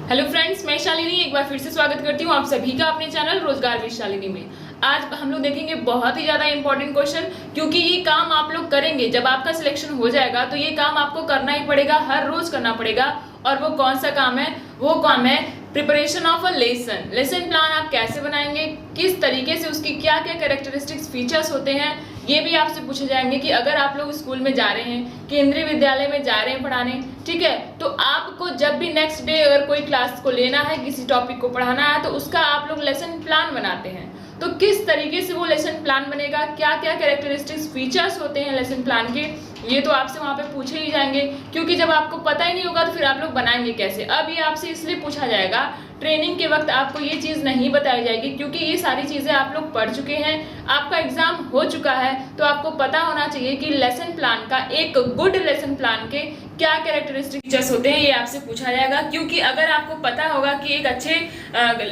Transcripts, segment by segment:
Hello friends, मैं शालिनी एक बार फिर से स्वागत करती हूँ आप सभी का अपने चैनल रोजगार विद शालिनी में। आज हम लोग देखेंगे बहुत ही ज़्यादा इंपॉर्टेंट क्वेश्चन, क्योंकि ये काम आप लोग करेंगे जब आपका सिलेक्शन हो जाएगा तो ये काम आपको करना ही पड़ेगा, हर रोज करना पड़ेगा। और वो कौन सा काम है? वो काम है preparation of a lesson plan. आप कैसे बनाएंगे, किस तरीके से, उसकी क्या क्या कैरेक्टरिस्टिक्स फीचर्स होते हैं, ये भी आपसे पूछे जाएंगे। कि अगर आप लोग स्कूल में जा रहे हैं, केंद्रीय विद्यालय में जा रहे हैं पढ़ाने, ठीक है, तो आपको जब भी नेक्स्ट डे अगर कोई क्लास को लेना है, किसी टॉपिक को पढ़ाना है, तो उसका आप लोग लेसन प्लान बनाते हैं। तो किस तरीके से वो लेसन प्लान बनेगा, क्या क्या कैरेक्टरिस्टिक्स फीचर्स होते हैं लेसन प्लान के, ये तो आपसे वहाँ पे पूछे ही जाएंगे। क्योंकि जब आपको पता ही नहीं होगा तो फिर आप लोग बनाएंगे कैसे। अब ये आपसे इसलिए पूछा जाएगा, ट्रेनिंग के वक्त आपको ये चीज़ नहीं बताई जाएगी, क्योंकि ये सारी चीज़ें आप लोग पढ़ चुके हैं, आपका एग्जाम हो चुका है। तो आपको पता होना चाहिए कि लेसन प्लान का, एक गुड लेसन प्लान के क्या कैरेक्टरिस्टिक फीचर्स होते हैं, ये आपसे पूछा जाएगा। क्योंकि अगर आपको पता होगा कि एक अच्छे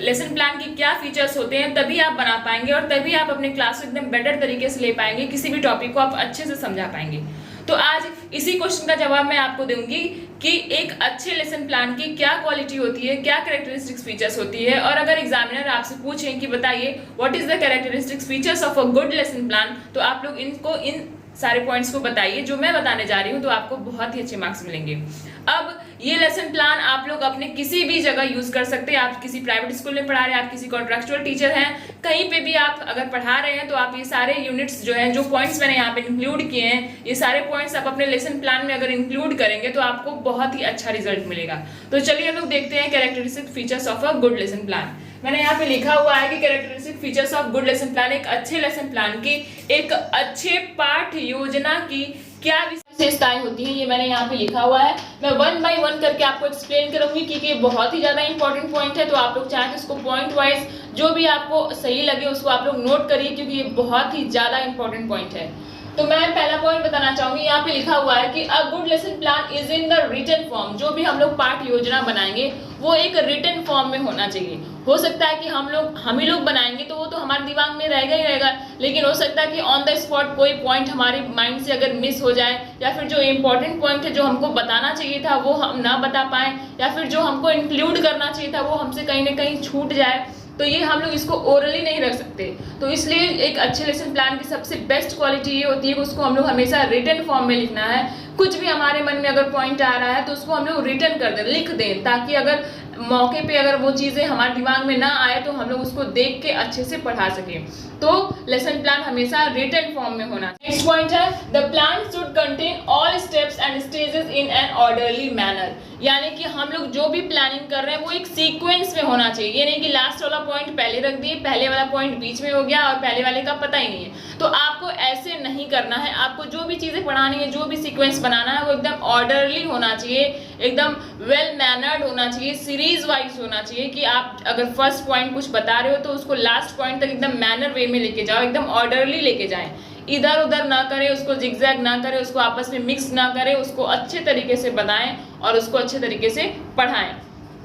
लेसन प्लान के क्या फीचर्स होते हैं, तभी आप बना पाएंगे और तभी आप अपने क्लास को एकदम बेटर तरीके से ले पाएंगे, किसी भी टॉपिक को आप अच्छे से समझा पाएंगे। तो आज इसी क्वेश्चन का जवाब मैं आपको दूंगी कि एक अच्छे लेसन प्लान की क्या क्वालिटी होती है, क्या कैरेक्टरिस्टिक्स फीचर्स होती है। और अगर एग्जामिनर आपसे पूछें कि बताइए what is the characteristics features of a good lesson plan, तो आप लोग इन सारे पॉइंट्स को बताइए जो मैं बताने जा रही हूँ, तो आपको बहुत ही अच्छे मार्क्स मिलेंगे। अब ये लेसन प्लान आप लोग अपने किसी भी जगह यूज कर सकते हैं। आप किसी प्राइवेट स्कूल में पढ़ा रहे हैं, आप किसी कॉन्ट्रेक्चुअल टीचर हैं, कहीं पे भी आप अगर पढ़ा रहे हैं, तो आप ये सारे यूनिट्स जो हैं, जो पॉइंट्स मैंने यहाँ पे इंक्लूड किए हैं, ये सारे पॉइंट्स आप अपने लेसन प्लान में अगर इंक्लूड करेंगे तो आपको बहुत ही अच्छा रिजल्ट मिलेगा। तो चलिए हम लोग देखते हैं characteristic features of a good lesson plan. मैंने यहाँ पे लिखा हुआ है कि characteristic features of good lesson plan, एक अच्छे लेसन प्लान की, एक अच्छे पाठ योजना की क्या विशेषताएं होती हैं, ये मैंने यहाँ पे लिखा हुआ है। मैं वन बाय वन करके आपको एक्सप्लेन करूंगी, क्योंकि ये बहुत ही ज्यादा इंपॉर्टेंट पॉइंट है। तो आप लोग चाहें तो इसको पॉइंट वाइज जो भी आपको सही लगे उसको आप लोग नोट करिए, क्योंकि ये बहुत ही ज्यादा इंपॉर्टेंट पॉइंट है। तो मैं पहला पॉइंट बताना चाहूंगी, यहाँ पे लिखा हुआ है कि a good lesson plan is in the written form. जो भी हम लोग पाठ योजना बनाएंगे वो एक रिटन फॉर्म में होना चाहिए। हो सकता है कि हम ही लोग बनाएंगे तो वो तो हमारे दिमाग में रहेगा ही रहेगा, लेकिन हो सकता है कि ऑन द स्पॉट कोई पॉइंट हमारे माइंड से अगर मिस हो जाए, या फिर जो इम्पोर्टेंट पॉइंट है जो हमको बताना चाहिए था वो हम ना बता पाए, या फिर जो हमको इंक्लूड करना चाहिए था वो हमसे कहीं ना कहीं छूट जाए, तो ये हम लोग इसको ओरली नहीं रख सकते। तो इसलिए एक अच्छे लेसन प्लान की सबसे बेस्ट क्वालिटी ये होती है कि उसको हम लोग हमेशा रिटन फॉर्म में लिखना है। कुछ भी हमारे मन में अगर पॉइंट आ रहा है तो उसको हम लोग रिटन कर दें, लिख दें, ताकि अगर मौके पे अगर वो चीज़ें हमारे दिमाग में ना आए तो हम लोग उसको देख के अच्छे से पढ़ा सकें। तो लेसन प्लान हमेशा रिटन फॉर्म में होना। नेक्स्ट पॉइंट है the plan should contain all steps and stages in an orderly manner. यानी कि हम लोग जो भी प्लानिंग कर रहे हैं वो एक सीक्वेंस में होना चाहिए। ये नहीं कि लास्ट वाला पॉइंट पहले रख दिए, पहले वाला पॉइंट बीच में हो गया और पहले वाले का पता ही नहीं है। तो आपको ऐसे नहीं करना है। आपको जो भी चीज़ें पढ़ानी है, जो भी सीक्वेंस बनाना है, वो एकदम ऑर्डरली होना चाहिए, एकदम वेल मैनर्ड होना चाहिए, सीरीज वाइज होना चाहिए। कि आप अगर फर्स्ट पॉइंट कुछ बता रहे हो तो उसको लास्ट पॉइंट तक एकदम मैनर वे में लेके जाओ, एकदम ऑर्डरली लेके जाएं। इधर उधर ना करें, उसको जिगजैग ना करें, उसको आपस में मिक्स ना करें, उसको अच्छे तरीके से बताएं और उसको अच्छे तरीके से पढ़ाएं।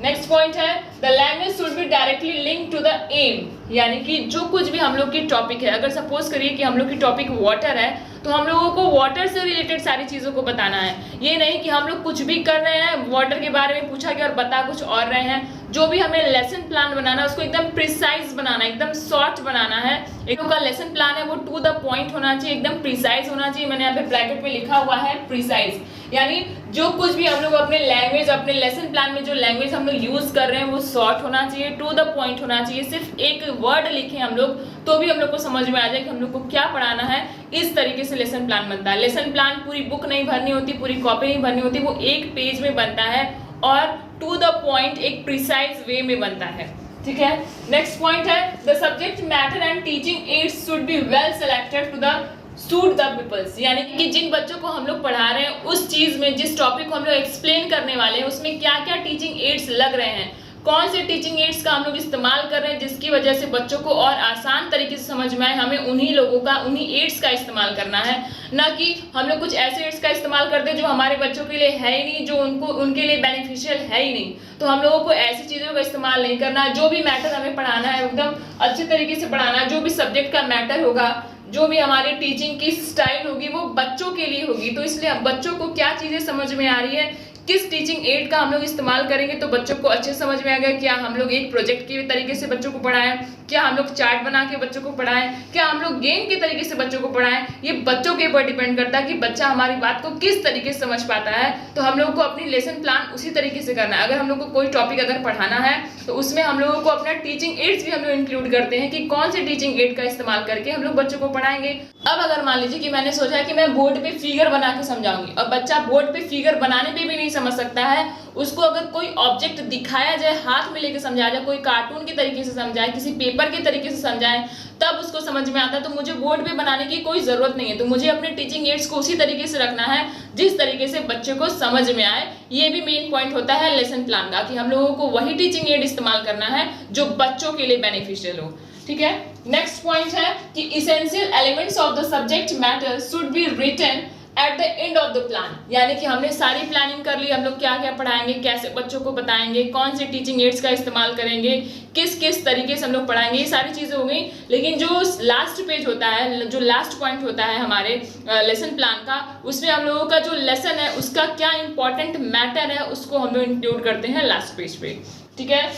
नेक्स्ट पॉइंट है the language should be directly link to the aim. यानी कि जो कुछ भी हम लोग की टॉपिक है, अगर सपोज करिए कि हम लोग की टॉपिक वाटर है, तो हम लोगों को वाटर से रिलेटेड सारी चीज़ों को बताना है। ये नहीं कि हम लोग कुछ भी कर रहे हैं, वाटर के बारे में पूछा गया और बता कुछ और रहे हैं। जो भी हमें लेसन प्लान बनाना है उसको एकदम प्रिसाइज बनाना है, एकदम शॉर्ट बनाना है। एक का लेसन प्लान है वो टू द पॉइंट होना चाहिए, एकदम प्रिसाइज होना चाहिए। मैंने यहाँ पे ब्रैकेट में लिखा हुआ है प्रिसाइज। यानी जो कुछ भी हम लोग अपने लैंग्वेज, अपने लेसन प्लान में जो लैंग्वेज हम लोग यूज कर रहे हैं वो शॉर्ट होना चाहिए, टू द पॉइंट होना चाहिए। सिर्फ एक वर्ड लिखें हम लोग तो भी हम लोग को समझ में आ जाए कि हम लोग को क्या पढ़ाना है। इस तरीके से लेसन प्लान बनता है। लेसन प्लान पूरी बुक नहीं भरनी होती, पूरी कॉपी नहीं भरनी होती, वो एक पेज में बनता है और टू द पॉइंट एक प्रिसाइज वे में बनता है। ठीक है। नेक्स्ट पॉइंट है the subject matter and teaching aids should be well selected to the suit the peoples. यानी कि जिन बच्चों को हम लोग पढ़ा रहे हैं उस चीज में, जिस टॉपिक को हम लोग एक्सप्लेन करने वाले हैं, उसमें क्या क्या टीचिंग एड्स लग रहे हैं, कौन से टीचिंग एड्स का हम लोग इस्तेमाल कर रहे हैं जिसकी वजह से बच्चों को और आसान तरीके से समझ में आए, हमें उन्हीं लोगों का, उन्हीं एड्स का इस्तेमाल करना है। ना कि हम लोग कुछ ऐसे एड्स का इस्तेमाल करते हैं जो हमारे बच्चों के लिए है ही नहीं, जो उनके लिए बेनिफिशियल है ही नहीं। तो हम लोगों को ऐसी चीज़ों का इस्तेमाल नहीं करना है। जो भी मैटर हमें पढ़ाना है एकदम अच्छे तरीके से पढ़ाना है। जो भी सब्जेक्ट का मैटर होगा, जो भी हमारी टीचिंग की स्टाइल होगी वो बच्चों के लिए होगी। तो इसलिए बच्चों को क्या चीज़ें समझ में आ रही है, किस टीचिंग एड का हम लोग इस्तेमाल करेंगे तो बच्चों को अच्छे समझ में आएगा। क्या हम लोग एक प्रोजेक्ट के तरीके से बच्चों को पढ़ाएं, क्या हम लोग चार्ट बना के बच्चों को पढ़ाएं, क्या हम लोग गेम के तरीके से बच्चों को पढ़ाएं, ये बच्चों के ऊपर डिपेंड करता है कि बच्चा हमारी बात को किस तरीके से समझ पाता है। तो हम लोगों को अपनी लेसन प्लान उसी तरीके से करना है। अगर हम लोग को कोई टॉपिक अगर पढ़ाना है तो उसमें हम लोगों को अपना टीचिंग एड्स भी हम लोग इंक्लूड करते हैं कि कौन से टीचिंग एड का इस्तेमाल करके हम लोग बच्चों को पढ़ाएंगे। अब अगर मान लीजिए कि मैंने सोचा कि मैं बोर्ड पे फिगर बना के समझाऊंगी और बच्चा बोर्ड पे फिगर बनाने पे भी नहीं समझ सकता है, उसको अगर कोई ऑब्जेक्ट दिखाया जाए, हाथ में लेके समझाया जाए, कोई कार्टून के तरीके से समझाए, किसी पेपर के तरीके से समझाए, तब उसको समझ में आता है, तो मुझे बोर्ड पे बनाने की कोई जरूरत नहीं है। तो मुझे अपने टीचिंग एड्स को उसी तरीके से रखना है जिस तरीके से बच्चे को समझ में आए। ये भी मेन पॉइंट होता है लेसन प्लान का कि हम लोगों को वही टीचिंग एड इस्तेमाल करना है जो बच्चों के लिए बेनिफिशियल हो। ठीक है, नेक्स्ट पॉइंट है कि essential elements of the subject matter should be written at the end of the plan. यानी कि हमने सारी प्लानिंग कर ली, हम लोग क्या क्या पढ़ाएंगे, कैसे बच्चों को बताएंगे, कौन से टीचिंग एड्स का इस्तेमाल करेंगे, किस किस तरीके से हम लोग पढ़ाएंगे, ये सारी चीजें हो गई। लेकिन जो लास्ट पेज होता है, जो लास्ट पॉइंट होता है हमारे लेसन प्लान का, उसमें हम लोगों का जो लेसन है उसका क्या इंपॉर्टेंट मैटर है उसको हम लोग इंक्लूड करते हैं लास्ट पेज पे। ठीक है,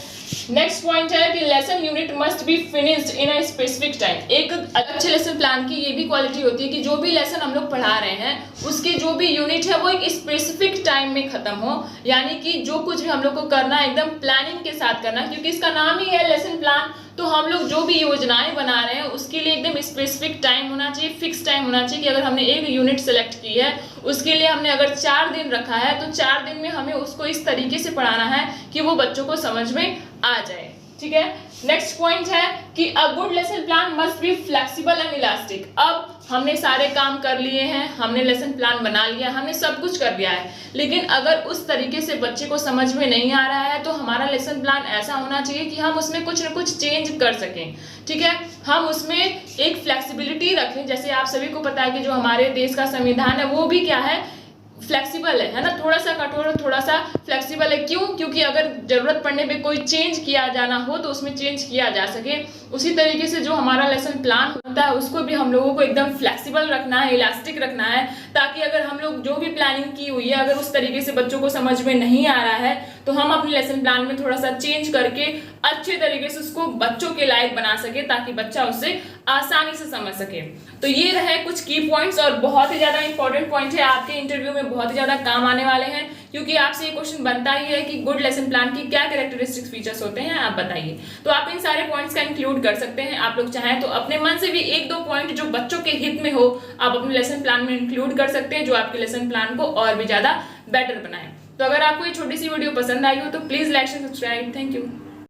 नेक्स्ट पॉइंट है कि lesson unit must be finished in a specific time. एक अच्छे लेसन प्लान की ये भी क्वालिटी होती है कि जो भी लेसन हम लोग पढ़ा रहे हैं उसके जो भी यूनिट है वो एक स्पेसिफिक टाइम में खत्म हो। यानी कि जो कुछ भी हम लोग को करना है एकदम प्लानिंग के साथ करना, क्योंकि इसका नाम ही है लेसन प्लान। तो हम लोग जो भी योजनाएं बना रहे हैं उसके लिए एकदम स्पेसिफिक टाइम होना चाहिए, फिक्स टाइम होना चाहिए कि अगर हमने एक यूनिट सेलेक्ट की है उसके लिए हमने अगर 4 दिन रखा है तो 4 दिन में हमें उसको इस तरीके से पढ़ाना है कि वो बच्चों को समझ में आ जाए। ठीक है, नेक्स्ट पॉइंट है कि a good lesson plan must be flexible and elastic. अब हमने सारे काम कर लिए हैं, हमने लेसन प्लान बना लिया, हमने सब कुछ कर लिया है, लेकिन अगर उस तरीके से बच्चे को समझ में नहीं आ रहा है तो हमारा लेसन प्लान ऐसा होना चाहिए कि हम उसमें कुछ न कुछ चेंज कर सकें। ठीक है, हम उसमें एक फ्लेक्सिबिलिटी रखें। जैसे आप सभी को पता है कि जो हमारे देश का संविधान है वो भी क्या है, फ्लेक्सिबल है ना, थोड़ा सा कठोर, थोड़ा सा फ्लेक्सिबल है। क्यों? क्योंकि अगर जरूरत पड़ने पे कोई चेंज किया जाना हो तो उसमें चेंज किया जा सके। उसी तरीके से जो हमारा लेसन प्लान होता है उसको भी हम लोगों को एकदम फ्लेक्सिबल रखना है, इलास्टिक रखना है, ताकि अगर हम लोग जो भी प्लानिंग की हुई है अगर उस तरीके से बच्चों को समझ में नहीं आ रहा है तो हम अपने लेसन प्लान में थोड़ा सा चेंज करके अच्छे तरीके से उसको बच्चों के लायक बना सके ताकि बच्चा उससे आसानी से समझ सके। तो ये रहे कुछ की पॉइंट्स और बहुत ही ज्यादा इंपॉर्टेंट पॉइंट है, आपके इंटरव्यू में बहुत ही ज्यादा काम आने वाले हैं, क्योंकि आपसे ये क्वेश्चन बनता ही है कि गुड लेसन प्लान की क्या कैरेक्टरिस्टिक्स फीचर्स होते हैं, आप बताइए। तो आप इन सारे पॉइंट्स का इंक्लूड कर सकते हैं। आप लोग चाहें तो अपने मन से भी 1-2 पॉइंट जो बच्चों के हित में हो आप अपने लेसन प्लान में इंक्लूड कर सकते हैं, जो आपके लेसन प्लान को और भी ज्यादा बेटर बनाए। तो अगर आपको ये छोटी सी वीडियो पसंद आई हो तो please like and subscribe. Thank you.